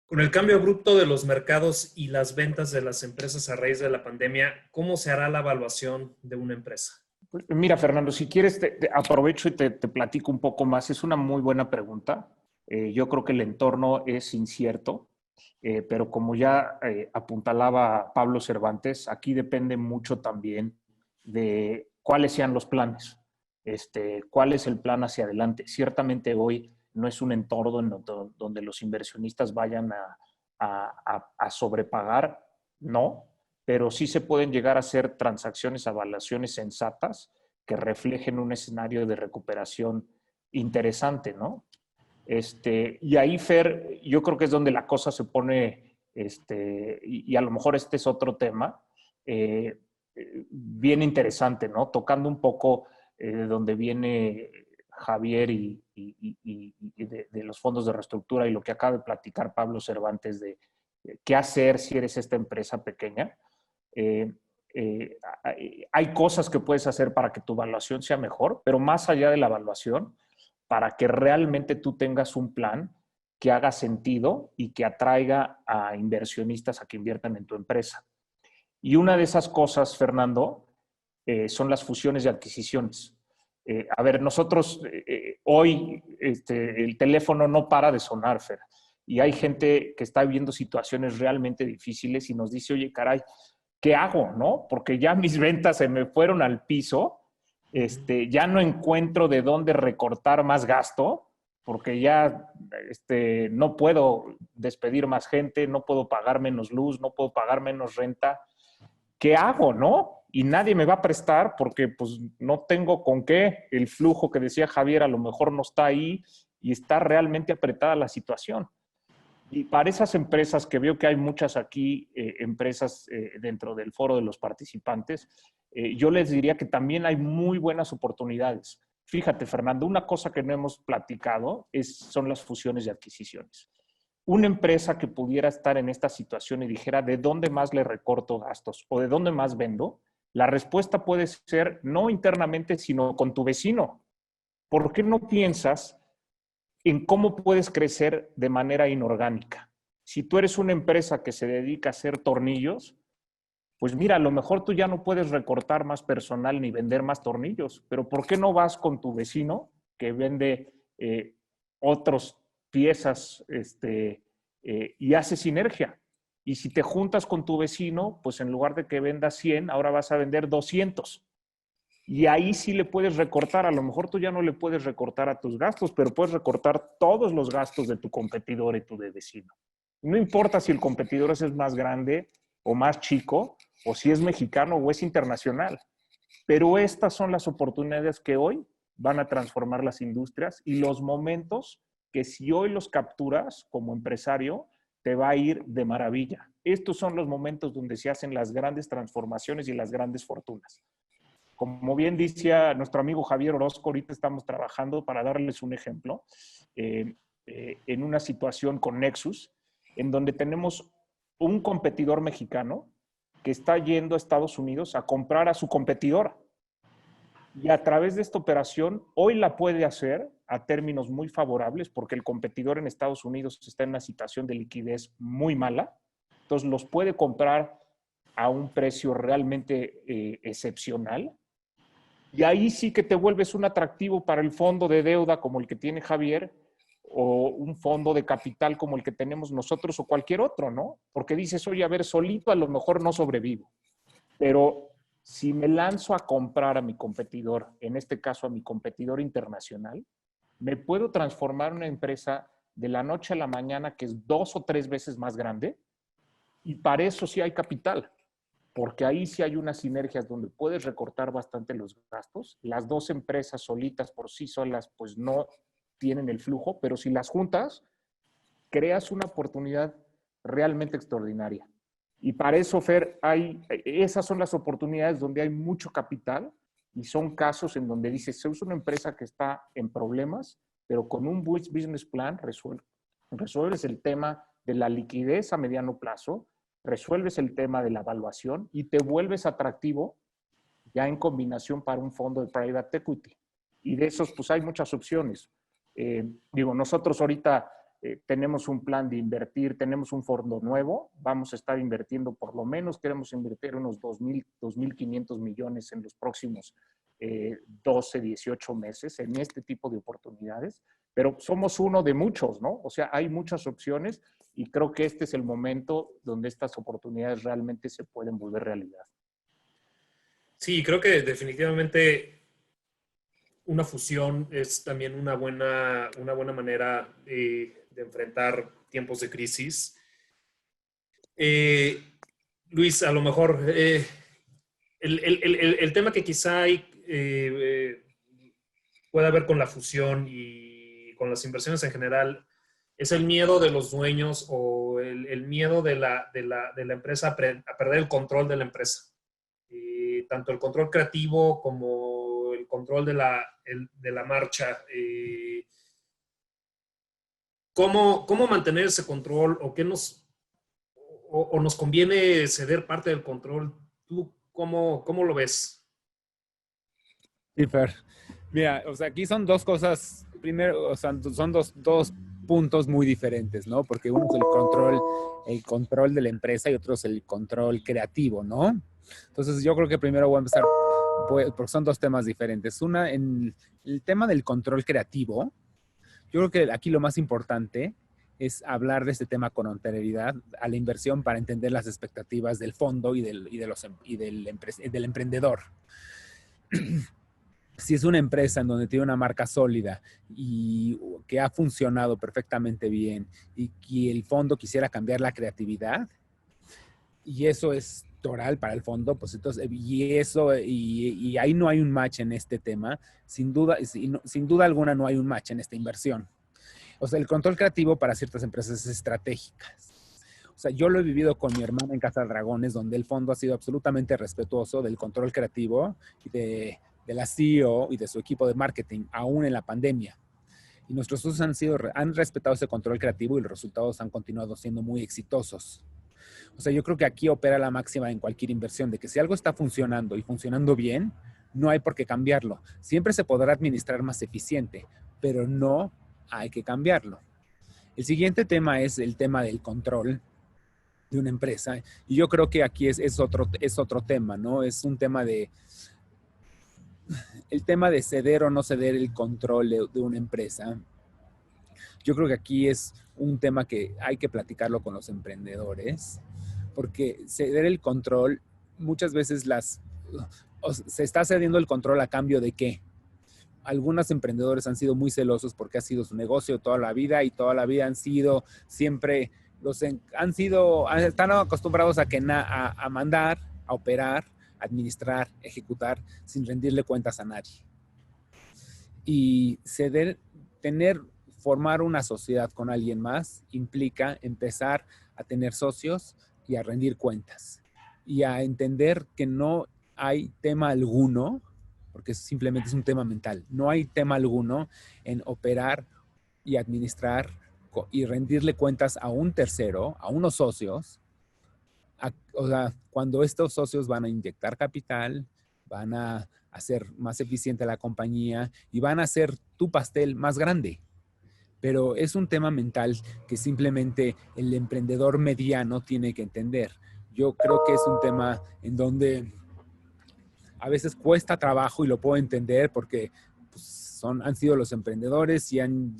Con el cambio abrupto de los mercados y las ventas de las empresas a raíz de la pandemia, ¿cómo se hará la evaluación de una empresa? Pues mira, Fernando, si quieres, aprovecho y te platico un poco más. Es una muy buena pregunta. Yo creo que el entorno es incierto, pero como ya apuntalaba Pablo Cervantes, aquí depende mucho también de cuáles sean los planes, cuál es el plan hacia adelante. Ciertamente hoy no es un entorno donde los inversionistas vayan a sobrepagar, no, pero sí se pueden llegar a hacer transacciones, evaluaciones sensatas que reflejen un escenario de recuperación interesante, ¿no? Y ahí, Fer, yo creo que es donde la cosa se pone, y a lo mejor este es otro tema, eh, bien interesante, ¿no? Tocando un poco de donde viene Javier y de los fondos de reestructura y lo que acaba de platicar Pablo Cervantes de qué hacer si eres esta empresa pequeña. Eh, hay cosas que puedes hacer para que tu evaluación sea mejor, pero más allá de la evaluación, para que realmente tú tengas un plan que haga sentido y que atraiga a inversionistas a que inviertan en tu empresa. Y una de esas cosas, Fernando, son las fusiones y adquisiciones. A ver, nosotros hoy el teléfono no para de sonar, Fer, y hay gente que está viviendo situaciones realmente difíciles y nos dice, oye, caray, ¿qué hago? ¿No? Porque ya mis ventas se me fueron al piso, ya no encuentro de dónde recortar más gasto, porque ya no puedo despedir más gente, no puedo pagar menos luz, no puedo pagar menos renta. ¿Qué hago, no? Y nadie me va a prestar porque pues no tengo con qué. El flujo que decía Javier a lo mejor no está ahí y está realmente apretada la situación. Y para esas empresas, que veo que hay muchas aquí, empresas dentro del foro de los participantes, yo les diría que también hay muy buenas oportunidades. Fíjate, Fernando, una cosa que no hemos platicado son las fusiones y adquisiciones. Una empresa que pudiera estar en esta situación y dijera, ¿de dónde más le recorto gastos o de dónde más vendo? La respuesta puede ser no internamente, sino con tu vecino. ¿Por qué no piensas en cómo puedes crecer de manera inorgánica? Si tú eres una empresa que se dedica a hacer tornillos, pues mira, a lo mejor tú ya no puedes recortar más personal ni vender más tornillos, pero ¿por qué no vas con tu vecino que vende otras piezas y hace sinergia? Y si te juntas con tu vecino, pues en lugar de que vendas 100, ahora vas a vender 200. Y ahí sí le puedes recortar. A lo mejor tú ya no le puedes recortar a tus gastos, pero puedes recortar todos los gastos de tu competidor y tu de vecino. No importa si el competidor es más grande o más chico, o si es mexicano o es internacional. Pero estas son las oportunidades que hoy van a transformar las industrias y los momentos que si hoy los capturas como empresario, te va a ir de maravilla. Estos son los momentos donde se hacen las grandes transformaciones y las grandes fortunas. Como bien decía nuestro amigo Javier Orozco, ahorita estamos trabajando para darles un ejemplo en una situación con Nexus, en donde tenemos un competidor mexicano que está yendo a Estados Unidos a comprar a su competidor. Y a través de esta operación, hoy la puede hacer a términos muy favorables porque el competidor en Estados Unidos está en una situación de liquidez muy mala. Entonces los puede comprar a un precio realmente excepcional. Y ahí sí que te vuelves un atractivo para el fondo de deuda como el que tiene Javier o un fondo de capital como el que tenemos nosotros o cualquier otro, ¿no? Porque dices, oye, a ver, solito a lo mejor no sobrevivo, pero si me lanzo a comprar a mi competidor, en este caso a mi competidor internacional, me puedo transformar en una empresa de la noche a la mañana que es 2 o 3 veces más grande y para eso sí hay capital, porque ahí sí hay unas sinergias donde puedes recortar bastante los gastos. Las dos empresas solitas por sí solas pues no tienen el flujo, pero si las juntas, creas una oportunidad realmente extraordinaria. Y para eso, Fer, esas son las oportunidades donde hay mucho capital y son casos en donde dices, es una empresa que está en problemas, pero con un business plan resuelves el tema de la liquidez a mediano plazo, resuelves el tema de la evaluación y te vuelves atractivo ya en combinación para un fondo de private equity. Y de esos, pues hay muchas opciones. Nosotros ahorita tenemos un plan de invertir, tenemos un fondo nuevo, vamos a estar invirtiendo, por lo menos queremos invertir unos 2.500 millones en los próximos 12, 18 meses en este tipo de oportunidades, pero somos uno de muchos, ¿no? O sea, hay muchas opciones y creo que este es el momento donde estas oportunidades realmente se pueden volver realidad. Sí, creo que definitivamente una fusión es también una buena manera de enfrentar tiempos de crisis. Eh, Luis, a lo mejor el tema que quizá hay, puede haber con la fusión y con las inversiones en general es el miedo de los dueños o el miedo de la empresa a perder el control de la empresa. Tanto el control creativo como el control de la marcha. ¿Cómo mantener ese control o qué nos conviene ceder parte del control? ¿Tú cómo lo ves? Sí, Fer. Mira, o sea, aquí son dos cosas, primero, o sea, son dos puntos muy diferentes, ¿no? Porque uno es el control de la empresa y otro es el control creativo, ¿no? Entonces yo creo que primero voy a empezar, porque son dos temas diferentes. Una, en el tema del control creativo, yo creo que aquí lo más importante es hablar de este tema con anterioridad a la inversión para entender las expectativas del fondo del emprendedor. Si es una empresa en donde tiene una marca sólida y que ha funcionado perfectamente bien y que el fondo quisiera cambiar la creatividad, y eso es toral para el fondo, pues entonces, y ahí no hay un match en este tema, sin duda alguna no hay un match en esta inversión. O sea, el control creativo para ciertas empresas es estratégicas. O sea, yo lo he vivido con mi hermana en Casa Dragones, donde el fondo ha sido absolutamente respetuoso del control creativo y de la CEO y de su equipo de marketing, aún en la pandemia. Y nuestros socios han respetado ese control creativo y los resultados han continuado siendo muy exitosos. O sea, yo creo que aquí opera la máxima en cualquier inversión, de que si algo está funcionando y funcionando bien, no hay por qué cambiarlo. Siempre se podrá administrar más eficiente, pero no hay que cambiarlo. El siguiente tema es el tema del control de una empresa. Y yo creo que aquí es otro tema, ¿no? Es un tema el tema de ceder o no ceder el control de una empresa. Yo creo que aquí es un tema que hay que platicarlo con los emprendedores, porque ceder el control, muchas veces se está cediendo el control a cambio de ¿qué? Algunos emprendedores han sido muy celosos porque ha sido su negocio toda la vida y toda la vida han sido siempre, están acostumbrados a mandar, a operar, administrar, ejecutar sin rendirle cuentas a nadie. Y formar una sociedad con alguien más implica empezar a tener socios y a rendir cuentas y a entender que no hay tema alguno, porque simplemente es un tema mental, no hay tema alguno en operar y administrar y rendirle cuentas a un tercero, a unos socios, o sea, cuando estos socios van a inyectar capital, van a hacer más eficiente la compañía y van a hacer tu pastel más grande. Pero es un tema mental que simplemente el emprendedor mediano tiene que entender. Yo creo que es un tema en donde a veces cuesta trabajo y lo puedo entender porque pues, han sido los emprendedores y han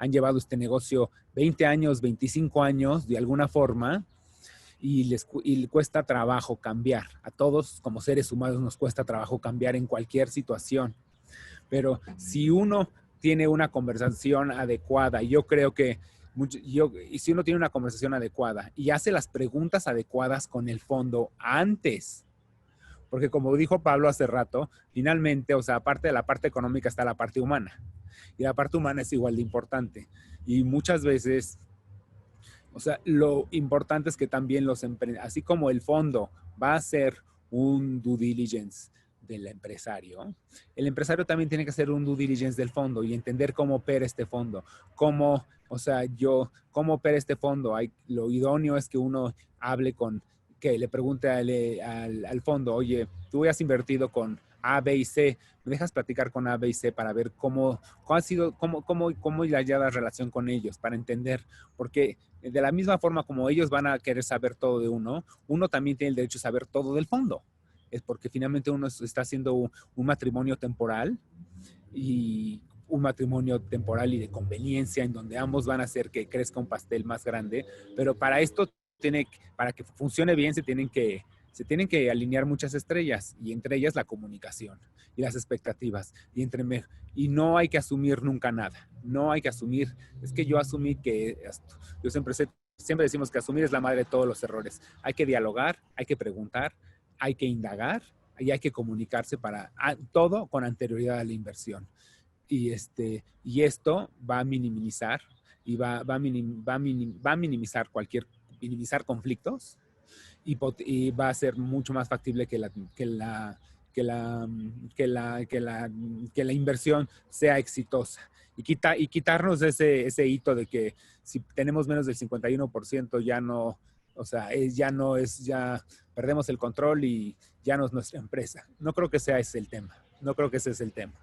llevado este negocio 20 años, 25 años de alguna forma y les cuesta trabajo cambiar. A todos como seres humanos nos cuesta trabajo cambiar en cualquier situación. Pero si uno tiene una conversación adecuada, yo creo que y si uno tiene una conversación adecuada y hace las preguntas adecuadas con el fondo antes, porque como dijo Pablo hace rato, finalmente, o sea, aparte de la parte económica está la parte humana. Y la parte humana es igual de importante. Y muchas veces, o sea, lo importante es que también así como el fondo va a hacer un due diligence del empresario, el empresario también tiene que hacer un due diligence del fondo y entender cómo opera este fondo, cómo opera este fondo. Lo idóneo es que uno hable que le pregunte al fondo, oye, tú has invertido con A, B y C. ¿Me dejas platicar con A, B y C para ver cómo ha sido, cómo ya la relación con ellos, para entender? Porque de la misma forma como ellos van a querer saber todo de uno, uno también tiene el derecho a saber todo del fondo. Es porque finalmente uno está haciendo un matrimonio temporal y un matrimonio temporal y de conveniencia en donde ambos van a hacer que crezca un pastel más grande, pero para esto para que funcione bien se tienen que alinear muchas estrellas y entre ellas la comunicación y las expectativas y no hay que asumir nunca nada, no hay que asumir, es que yo asumí que yo siempre decimos que asumir es la madre de todos los errores. Hay que dialogar, hay que preguntar, hay que indagar y hay que comunicarse para todo con anterioridad a la inversión. Y esto va a minimizar y va a minimizar conflictos y va a ser mucho más factible que la inversión sea exitosa. Y quitarnos ese hito de que si tenemos menos del 51% ya no, o sea, ya perdemos el control y ya no es nuestra empresa. No creo que sea ese el tema. No creo que ese es el tema.